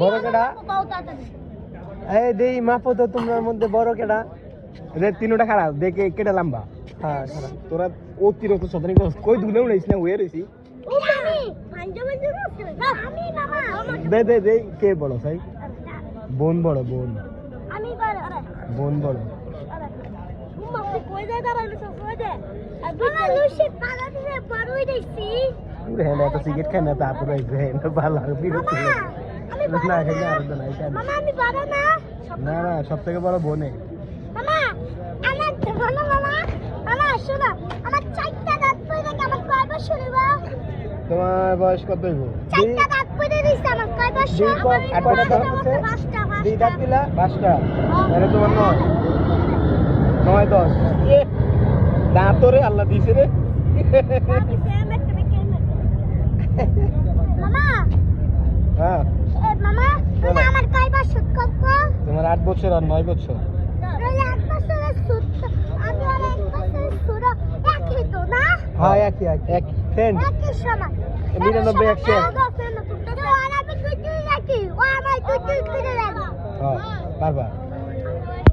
বড় কেডা এই দেই মাপো তো তোমার মধ্যে বড় কেডা রে তিনটা খারাপ দেখে কেটে লম্বা হ্যাঁ খারাপ তোরা ও তিরো তো সদনি কই দুলে উড়াইছ না ওয়ে রইছি দে দে দে কে বড় ভাই বোন বড় বোন আমি বড় বোন বড় উম্মা তুই কই যায় দাঁড়াইছিস কই দে বাবা লুসি পালা দিয়ে বড়ই দিছি পুরো হেলা তো সিগারেট খায় না তারপরে এসে ভালো লাগে বিরক্ত লাগে আমি বড় না খেলে আর না এটা মামা আমি বড় না না না সবথেকে বড় বোনে মামা আমার শোনো মামা মামা শোনো আমার চারটা দাঁত পড়ে গেছে আমার কয় বছর হইব তোমার বয়স কত হইব চারটা দাঁত পড়ে দিছে আমার কয় বছর আর কয়টা দাঁত আছে? দুই দাঁত দিলা 5টা তাহলে তোমার 9 10 দাঁত রে আল্লাহ দিছে রে মামা হ্যাঁ মামা তুমি আমার কয় বছর কত তোমার 8 বছর আর 9 বছর তাহলে 8 বছরের সুদ আমি আর 1 বছরের সুদ একই তো না হ্যাঁ একই এক ফ্রেন্ড একই সমান 99 একশো। তো আর আমি দুই রাখি ও আমার দুই করে রাখি হ্যাঁ পারবা